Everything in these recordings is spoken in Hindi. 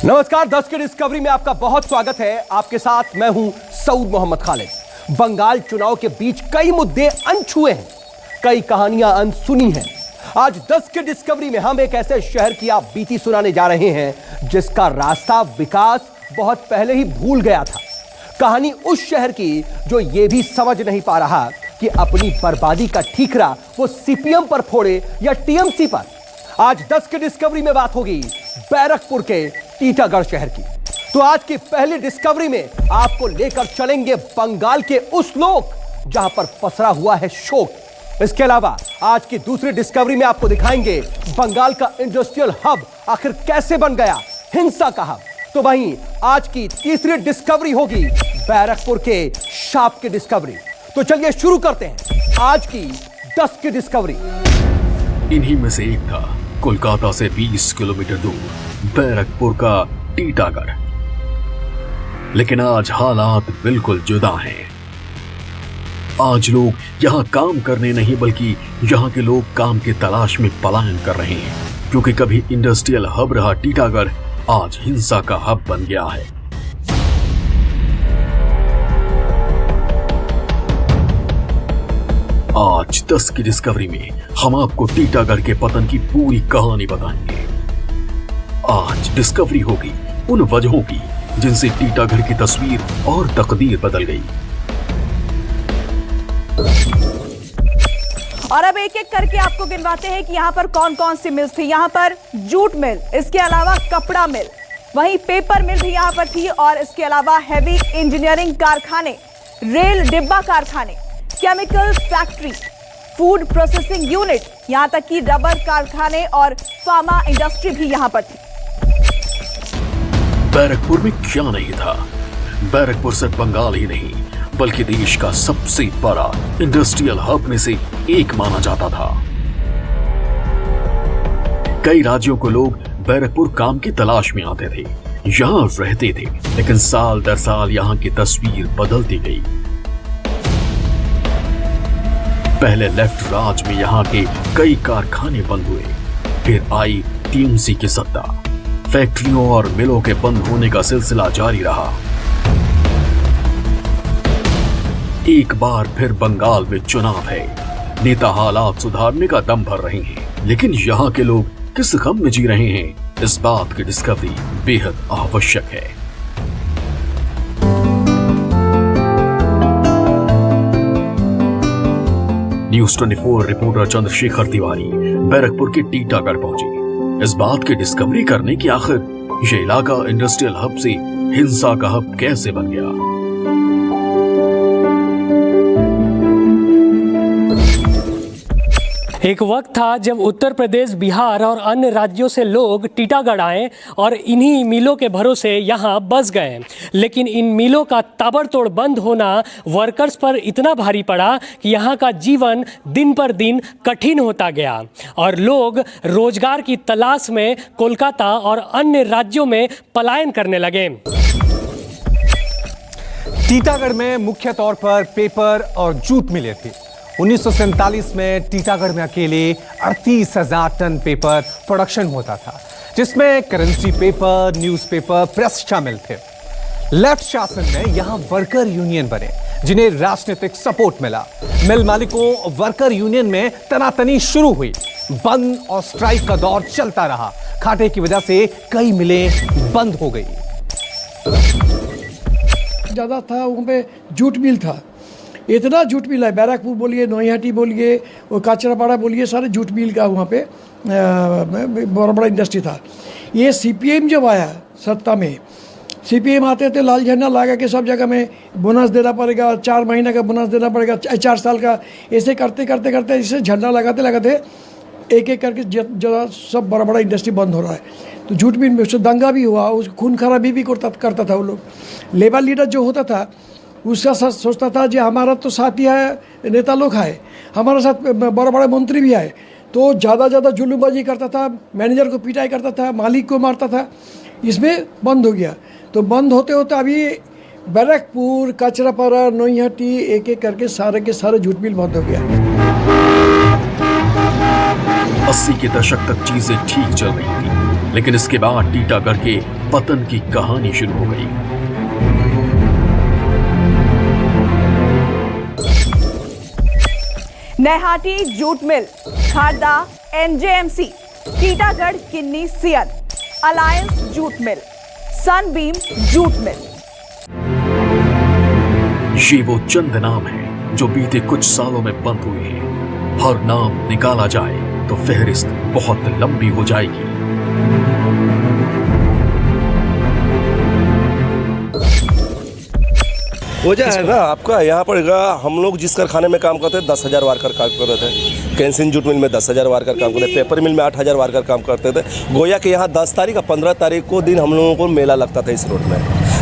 नमस्कार, 10 की डिस्कवरी में आपका बहुत स्वागत है। आपके साथ मैं हूं सऊद मोहम्मद खालिद। बंगाल चुनाव के बीच कई मुद्दे अनछुए हैं, कई कहानियां अनसुनी हैं। आज 10 की डिस्कवरी में हम एक ऐसे शहर की आप बीती सुनाने जा रहे हैं जिसका रास्ता विकास बहुत पहले ही भूल गया था। कहानी उस शहर की जो यह भी समझ नहीं पा रहा कि अपनी बर्बादी का ठीकरा वो सीपीएम पर फोड़े या टीएमसी पर। आज 10 की डिस्कवरी में बात होगी बैरकपुर के टीटागढ़ शहर की। तो आज की पहली डिस्कवरी में आपको लेकर चलेंगे बंगाल के उस लोक जहां पर पसरा हुआ है शोक। इसके अलावा आज की दूसरी डिस्कवरी में आपको दिखाएंगे बंगाल का इंडस्ट्रियल हब आखिर कैसे बन गया, हिंसा का हब। तो वहीं आज की तीसरी डिस्कवरी होगी बैरकपुर के शाप की डिस्कवरी। तो चलिए शुरू करते हैं आज की 10 की डिस्कवरी। इन्हीं में से एक था कोलकाता से 20 किलोमीटर दूर बैरकपुर का टीटागढ़। लेकिन आज हालात बिल्कुल जुदा हैं। आज लोग यहां काम करने नहीं बल्कि यहां के लोग काम की तलाश में पलायन कर रहे हैं, क्योंकि कभी इंडस्ट्रियल हब रहा टीटागढ़ आज हिंसा का हब बन गया है। आज 10 की डिस्कवरी में हम आपको टीटागढ़ के पतन की पूरी कहानी बताएंगे। आज डिस्कवरी होगी उन वजहों की जिनसे टीटागढ़ की तस्वीर और तकदीर बदल गई। और अब एक एक करके आपको गिनवाते हैं कि यहाँ पर कौन कौन सी मिल्स थी। यहाँ पर जूट मिल, इसके अलावा कपड़ा मिल, वहीं पेपर मिल भी यहाँ पर थी, और इसके अलावा हैवी इंजीनियरिंग कारखाने, रेल डिब्बा कारखाने, chemical factory, food processing unit, यहाँ तक कि रबर कारखाने और फार्मा इंडस्ट्री भी यहाँ पर थी। बैरकपुर में क्या नहीं था। बैरकपुर सिर्फ बंगाल ही नहीं बल्कि देश का सबसे बड़ा इंडस्ट्रियल हब में से एक माना जाता था। कई राज्यों को लोग बैरकपुर काम की तलाश में आते थे, यहां रहते थे, लेकिन साल दर साल यहां की तस्वीर बदलती गई। पहले लेफ्ट राज में यहां के कई कारखाने बंद हुए, फिर आई टीएमसी की सत्ता। फैक्ट्रियों और मिलों के बंद होने का सिलसिला जारी रहा। एक बार फिर बंगाल में चुनाव है, नेता हालात सुधारने का दम भर रहे हैं, लेकिन यहाँ के लोग किस गम में जी रहे हैं, इस बात की डिस्कवरी बेहद आवश्यक है। न्यूज़ 24 रिपोर्टर चंद्रशेखर तिवारी बैरकपुर के टीटागढ़ पहुंचे इस बात की डिस्कवरी करने की आखिर ये इलाका इंडस्ट्रियल हब से हिंसा का हब कैसे बन गया। एक वक्त था जब उत्तर प्रदेश, बिहार और अन्य राज्यों से लोग टीटागढ़ आए और इन्हीं मिलों के भरोसे यहाँ बस गए। लेकिन इन मिलों का ताबड़तोड़ बंद होना वर्कर्स पर इतना भारी पड़ा कि यहाँ का जीवन दिन पर दिन कठिन होता गया और लोग रोजगार की तलाश में कोलकाता और अन्य राज्यों में पलायन करने लगे। टीटागढ़ में मुख्य तौर पर पेपर और जूट मिलें थी। 1947 में टीटागढ़ में अकेले 38,000 टन पेपर प्रोडक्शन होता था, जिसमें करेंसी पेपर, न्यूज़पेपर, प्रेस शामिल थे। लेफ्ट शासन में यहां वर्कर यूनियन बने जिन्हें राजनीतिक सपोर्ट मिला। मिल मालिकों वर्कर यूनियन में तनातनी शुरू हुई। बंद और स्ट्राइक का दौर चलता रहा। घाटे की वजह से कई मिलें बंद हो गई। ज्यादा था वहाँ पे जूट मिल था, इतना जूट मिल है। बैरकपुर बोलिए, नोईहाटी बोलिए, वो काचरापाड़ा बोलिए, सारे जूट मिल का वहाँ पे बड़ा बड़ा इंडस्ट्री था। ये सीपीएम जब आया सत्ता में, सीपीएम आते थे लाल झंडा लगा के सब जगह में बोनस देना पड़ेगा, 4 महीने का बोनस देना पड़ेगा, 4 साल का, ऐसे करते करते करते इसे झंडा लगाते लगाते एक एक करके जरा सब बड़ा बड़ा इंडस्ट्री बंद हो रहा है। तो जूट मिल में उससे दंगा भी हुआ, उस खून खराबी भी करता था वो लोग। लेबर लीडर जो होता था उसका सोचता था जी हमारा तो साथी है, नेता लोग है, हमारे साथ बड़े बड़े मंत्री भी आए, तो ज़्यादा जुल्मबाजी करता था, मैनेजर को पिटाई करता था, मालिक को मारता था। इसमें बंद हो गया। तो बंद होते होते अभी बैरकपुर, काचरापाड़ा, नोईहाटी, एक एक करके सारे के सारे जूट मिल बंद हो गया। 80 के दशक तक चीजें ठीक चल रही थी, लेकिन इसके बाद टीटागढ़ के पतन की कहानी शुरू हो गई। Naihati jute mill, Khardah NJMC, Titagarh Kinnison, Alliance jute mill, Sunbeam jute mill. ये वो चंद नाम हैं जो बीते कुछ सालों में बंद हुए हैं। हर नाम निकाला जाए तो फहरिस्त बहुत लंबी हो जाएगी। वजह है ना आपका, यहाँ पर हम लोग जिस कारखाने में काम करते थे 10,000 वर्कर काम करते थे। कैंसिन जूट मिल में 10,000 वर्कर काम करते थे। पेपर मिल में 8,000 वर्कर काम करते थे। गोया के यहाँ 10 तारीख और 15 तारीख को दिन हम लोगों को मेला लगता था इस रोड में।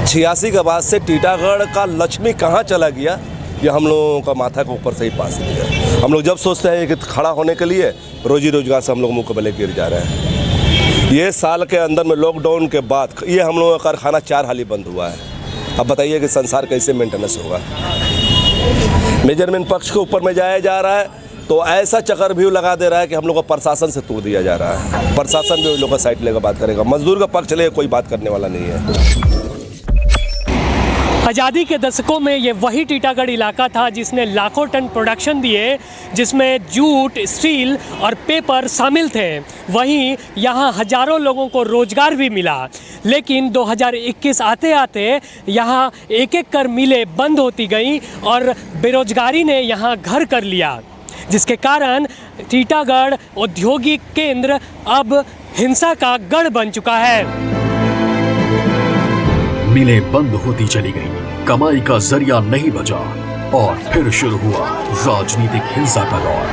86 के बाद से टीटागढ़ का लक्ष्मी कहाँ चला गया, ये हम लोगों का माथा के ऊपर से ही पास गया। हम लोग जब सोचते हैं कि खड़ा होने के लिए, रोजी रोजगार से हम लोग मुकाबले गिर जा रहे हैं। ये साल के अंदर में लॉकडाउन के बाद ये हम लोगों का कारखाना 4 हाली बंद हुआ है। अब बताइए कि संसार कैसे मेंटेनेंस होगा। मेजरमेंट पक्ष के ऊपर में जाया जा रहा है तो ऐसा चक्रव्यूह लगा दे रहा है कि हम लोग को प्रशासन से तोड़ दिया जा रहा है। प्रशासन भी उन लोगों का साइड लेकर बात करेगा, मजदूर का पक्ष लेकर कोई बात करने वाला नहीं है। आज़ादी के दशकों में ये वही टीटागढ़ इलाका था जिसने लाखों टन प्रोडक्शन दिए, जिसमें जूट, स्टील और पेपर शामिल थे। वहीं यहाँ हजारों लोगों को रोजगार भी मिला। लेकिन 2021 आते आते यहाँ एक एक कर मिलें बंद होती गई और बेरोजगारी ने यहाँ घर कर लिया, जिसके कारण टीटागढ़ औद्योगिक केंद्र अब हिंसा का गढ़ बन चुका है। मिलें बंद होती चली गई, कमाई का जरिया नहीं बचा और फिर शुरू हुआ राजनीतिक हिंसा का दौर।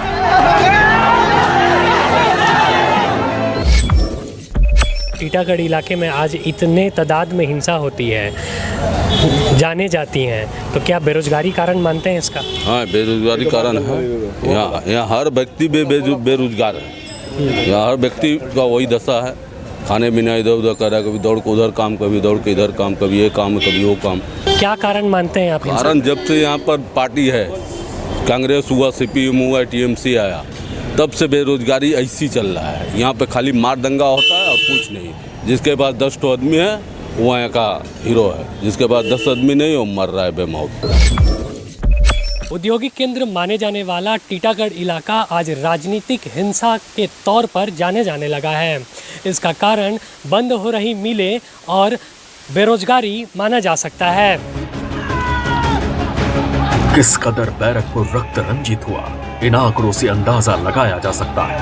टीटागढ़ इलाके में आज इतने तादाद में हिंसा होती है, जाने जाती हैं, तो क्या बेरोजगारी कारण मानते हैं इसका? हाँ, बेरोजगारी कारण है। यहाँ हर व्यक्ति बेरोजगार है। यहाँ हर व्यक्ति का वही दशा है, खाने पीना इधर उधर कर रहा है, कभी दौड़ के उधर काम, कभी दौड़ के इधर काम, कभी ये काम कभी वो काम। क्या कारण मानते हैं आप? कारण जब से यहाँ पर पार्टी है, कांग्रेस हुआ, CPM हुआ, TMC आया, तब से बेरोजगारी ऐसी चल रहा है। यहाँ पे खाली मार दंगा होता है और कुछ नहीं। जिसके पास 10 आदमी है वो यहाँ का हीरो है, जिसके पास 10 आदमी नहीं वो मर रहा है बेमौत। औद्योगिक केंद्र माने जाने वाला टीटागढ़ इलाका आज राजनीतिक हिंसा के तौर पर जाने जाने लगा है। इसका कारण बंद हो रही मिलें और बेरोजगारी माना जा सकता है। किस कदर बैरकपुर रक्त रंजित हुआ, इन आंकड़ों से अंदाजा लगाया जा सकता है।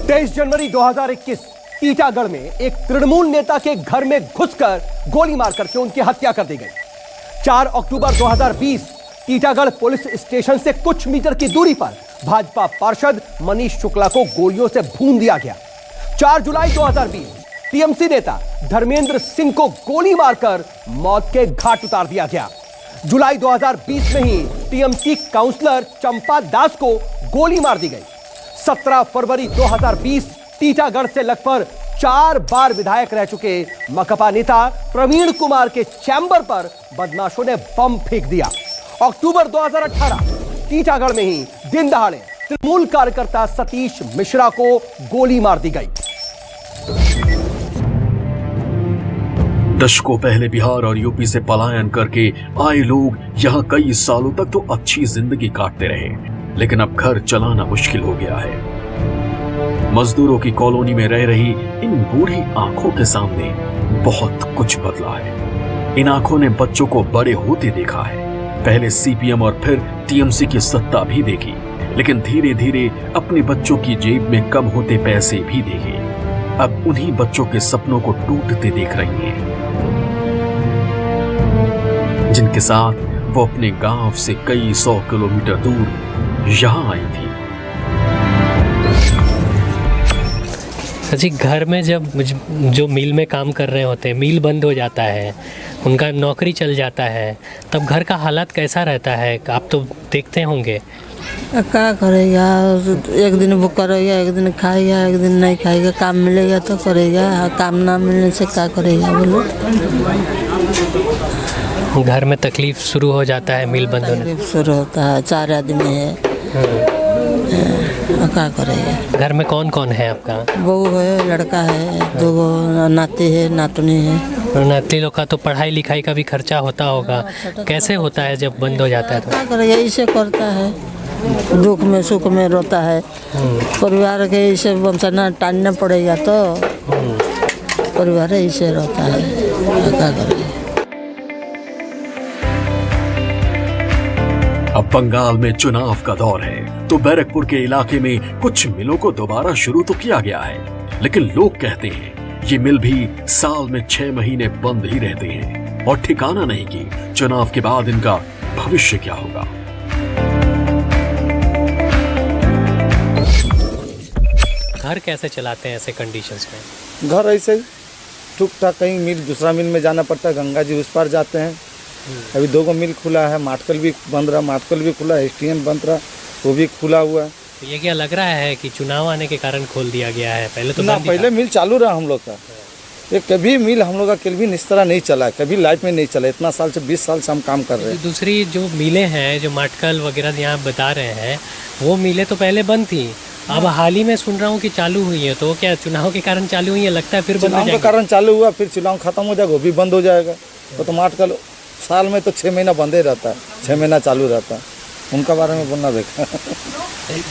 23 जनवरी 2021 टीटागढ़ में एक तृणमूल नेता के घर में घुसकर गोली मार करके उनकी हत्या कर दी गई। 4 अक्टूबर 2020 टीटागढ़ पुलिस स्टेशन से कुछ मीटर की दूरी पर भाजपा पार्षद मनीष शुक्ला को गोलियों से भून दिया गया। 4 जुलाई 2020 टीएमसी नेता धर्मेंद्र सिंह को गोली मारकर मौत के घाट उतार दिया गया। जुलाई 2020 में ही टीएमसी काउंसलर चंपा दास को गोली मार दी गई। 17 फरवरी 2020 टीटागढ़ से लगभग 4 बार विधायक रह चुके मकपा नेता प्रवीण कुमार के चैम्बर पर बदमाशों ने बम फेंक दिया। अक्टूबर 2018 टीटागढ़ में ही दिन दहाड़े तृणमूल कार्यकर्ता सतीश मिश्रा को गोली मार दी गई। दशकों पहले बिहार और यूपी से पलायन करके आए लोग यहाँ कई सालों तक तो अच्छी जिंदगी काटते रहे, लेकिन अब घर चलाना मुश्किल हो गया है। मजदूरों की कॉलोनी में रह रही इन बूढ़ी आंखों के सामने बहुत कुछ बदला है। इन आंखों ने बच्चों को बड़े होते देखा है। पहले CPM और फिर TMC की सत्ता भी देखी, लेकिन धीरे धीरे अपने बच्चों की जेब में कम होते पैसे भी देखे। अब उन्हीं बच्चों के सपनों को टूटते देख रही हैं, जिनके साथ वो अपने गांव से कई 100 किलोमीटर दूर यहां आई थी। जी, घर में जब जो मिल में काम कर रहे होते हैं, मिल बंद हो जाता है, उनका नौकरी चल जाता है, तब घर का हालात कैसा रहता है? आप तो देखते होंगे। क्या करेगा, एक दिन वो करेगा, एक दिन खाएगा, एक दिन नहीं खाएगा। काम मिलेगा तो करेगा, काम ना मिलने से क्या करेगा बोलो। घर में तकलीफ शुरू हो जाता है मिल बंद होने। शुरू होता है, 4 आदमी है। क्या करेगा। घर में कौन कौन है आपका? बहू है, लड़का है, 2 नाती है, नातनी है। और नाती लोग का तो पढ़ाई लिखाई का भी खर्चा होता होगा, कैसे होता है जब बंद हो जाता है तो? क्या करेगा, इसे करता है, दुख में सुख में रोता है। परिवार के इसे बमसना टालना पड़ेगा तो परिवार इसे रोता है, क्या करेगा। अब बंगाल में चुनाव का दौर है तो बैरकपुर के इलाके में कुछ मिलों को दोबारा शुरू तो किया गया है, लेकिन लोग कहते हैं ये मिल भी साल में 6 महीने बंद ही रहते हैं और ठिकाना नहीं कि चुनाव के बाद इनका भविष्य क्या होगा। घर कैसे चलाते हैं ऐसे कंडीशंस में? घर ऐसे ही टूक टाक, कहीं मिल दूसरा मिल में जाना पड़ता है, गंगा जी उस पार जाते हैं। अभी 2 मिल खुला है, माटकल भी बंद रहा, माटकल भी खुला है, STM बंद रहा, वो भी खुला हुआ है। तो ये क्या लग रहा है कि चुनाव आने के कारण खोल दिया गया है? पहले तो ना, बंद ही पहले था। मिल चालू रहा हम लोग का, ये कभी मिल हम लोग का केल्विन इस तरह नहीं चला, कभी लाइफ में नहीं चला। इतना साल से 20 साल से हम काम कर रहे हैं। दूसरी जो मिलें हैं, जो माटकल वगैरह यहाँ बता रहे हैं, वो मिलें तो पहले बंद थी, अब हाल ही में सुन रहा हूँ कि चालू हुई है। तो क्या चुनाव के कारण चालू हुई है? लगता है फिर बंद हो चुनाव के जाएगी। कारण चालू हुआ, फिर चुनाव खत्म हो जाएगा, वो भी बंद हो जाएगा। वो तो माटकल साल में तो 6 महीना बंद ही रहता है, 6 महीना चालू रहता है। उनका बारे में बोलना देखा।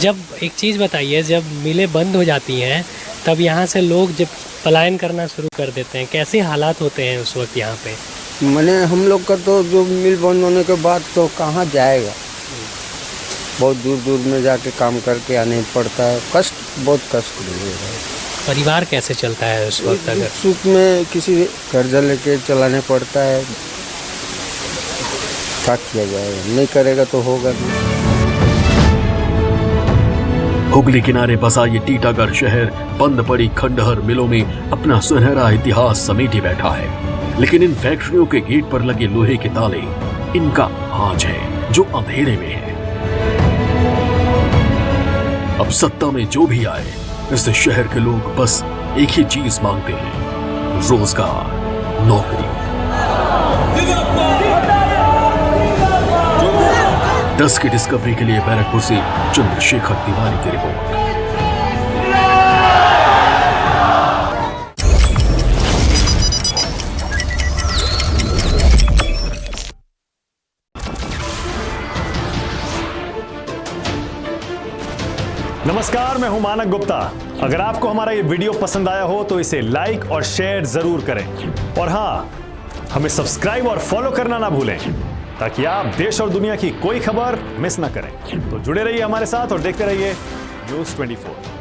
जब एक चीज़ बताइए, जब मिलें बंद हो जाती हैं तब यहाँ से लोग जब पलायन करना शुरू कर देते हैं, कैसे हालात होते हैं उस वक्त यहाँ पे? मैंने हम लोग का तो जो मिल बंद होने के बाद तो कहाँ जाएगा, बहुत दूर दूर में जाके काम करके आने पड़ता है, कष्ट, बहुत कष्ट है। परिवार कैसे चलता है उस वक्त? अगर सुख में किसी कर्जा लेके चलाने पड़ता है, क्या किया जाएगा, नहीं करेगा तो होगा नहीं। हुगली किनारे बसा ये टीटागढ़ शहर बंद पड़ी खंडहर मिलों में अपना सुनहरा इतिहास समेटे बैठा है, लेकिन इन फैक्ट्रियों के गेट पर लगे लोहे के ताले इनका आज है जो अंधेरे में है। अब सत्ता में जो भी आए, इस शहर के लोग बस एक ही चीज मांगते हैं, रोजगार, नौकरी। 10 की डिस्कवरी के लिए बैरकपुर से चंद्रशेखर तिवारी की रिपोर्ट। नमस्कार, मैं हूं मानक गुप्ता। अगर आपको हमारा ये वीडियो पसंद आया हो तो इसे लाइक और शेयर जरूर करें, और हाँ, हमें सब्सक्राइब और फॉलो करना ना भूलें ताकि आप देश और दुनिया की कोई खबर मिस ना करें। तो जुड़े रहिए हमारे साथ और देखते रहिए न्यूज़ 24।